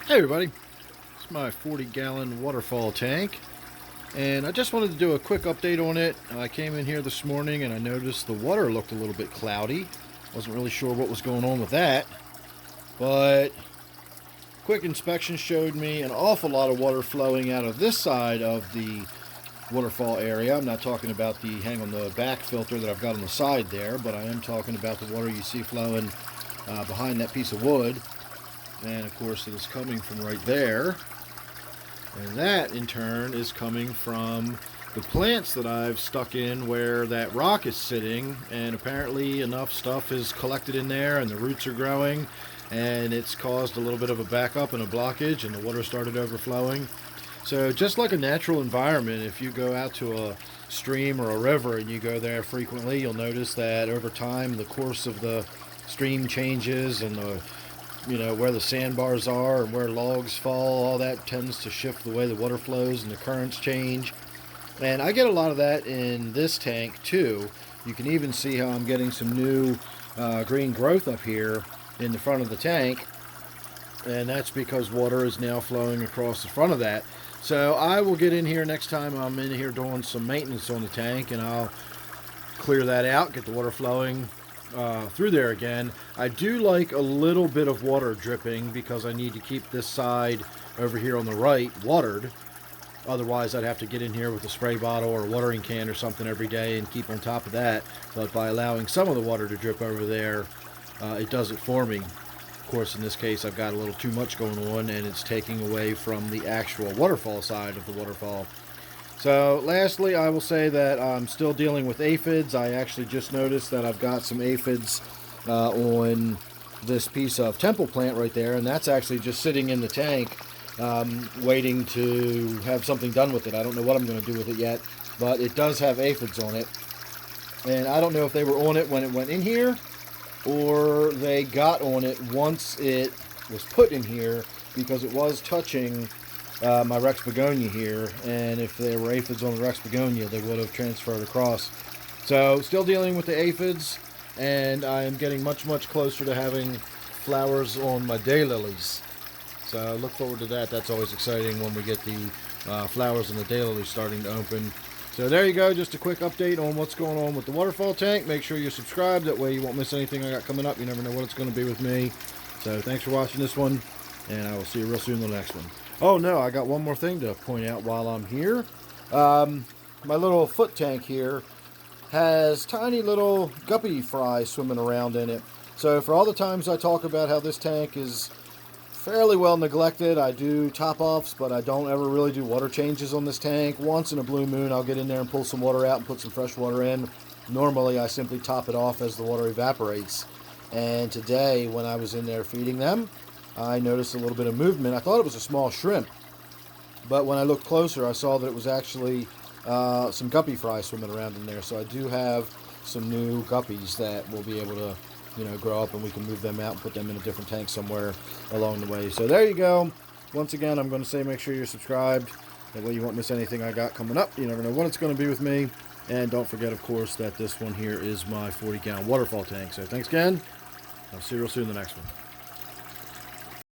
Hey everybody, it's my 40-gallon waterfall tank, and I just wanted to do a quick update on it. I came in here this morning and I noticed the water looked a little bit cloudy. Wasn't really sure what was going on with that, but quick inspection showed me an awful lot of water flowing out of this side of the waterfall area. I'm not talking about the hang on the back filter that I've got on the side there, but I am talking about the water you see flowing behind that piece of wood. And of course it is coming from right there, and that in turn is coming from the plants that I've stuck in where that rock is sitting, and apparently enough stuff is collected in there and the roots are growing, and it's caused a little bit of a backup and a blockage, and the water started overflowing. So just like a natural environment, if you go out to a stream or a river and you go there frequently, you'll notice that over time the course of the stream changes, and where the sandbars are and where logs fall, all that tends to shift the way the water flows and the currents change. And I get a lot of that in this tank too. You can even see how I'm getting some new green growth up here in the front of the tank, and that's because water is now flowing across the front of that. So I will get in here next time I'm in here doing some maintenance on the tank, and I'll clear that out, get the water flowing through there again. I do like a little bit of water dripping because I need to keep this side over here on the right watered. Otherwise I'd have to get in here with a spray bottle or a watering can or something every day and keep on top of that. But by allowing some of the water to drip over there, it does it for me. Of course, in this case I've got a little too much going on, and it's taking away from the actual waterfall side of the waterfall. So lastly, I will say that I'm still dealing with aphids. I actually just noticed that I've got some aphids on this piece of temple plant right there, and that's actually just sitting in the tank waiting to have something done with it. I don't know what I'm going to do with it yet, but it does have aphids on it. And I don't know if they were on it when it went in here, or they got on it once it was put in here, because it was touching my Rex begonia here, and if there were aphids on the Rex begonia, they would have transferred across. So still dealing with the aphids, and I am getting much closer to having flowers on my daylilies. So look forward to that. That's always exciting when we get the flowers on the daylilies starting to open. So there you go, just a quick update on what's going on with the waterfall tank. Make sure you're subscribed, that way you won't miss anything I got coming up. You never know what it's going to be with me. So thanks for watching this one, and I will see you real soon in the next one. Oh no, I got one more thing to point out while I'm here. My little foot tank here has tiny little guppy fry swimming around in it. So for all the times I talk about how this tank is fairly well neglected, I do top-offs, but I don't ever really do water changes on this tank. Once in a blue moon, I'll get in there and pull some water out and put some fresh water in. Normally, I simply top it off as the water evaporates. And today, when I was in there feeding them, I noticed a little bit of movement. I thought it was a small shrimp, but when I looked closer, I saw that it was actually some guppy fry swimming around in there. So I do have some new guppies that will be able to, grow up, and we can move them out and put them in a different tank somewhere along the way. So there you go. Once again, I'm going to say make sure you're subscribed. That way you won't miss anything I got coming up. You never know when it's going to be with me. And don't forget, of course, that this one here is my 40-gallon waterfall tank. So thanks again. I'll see you real soon in the next one.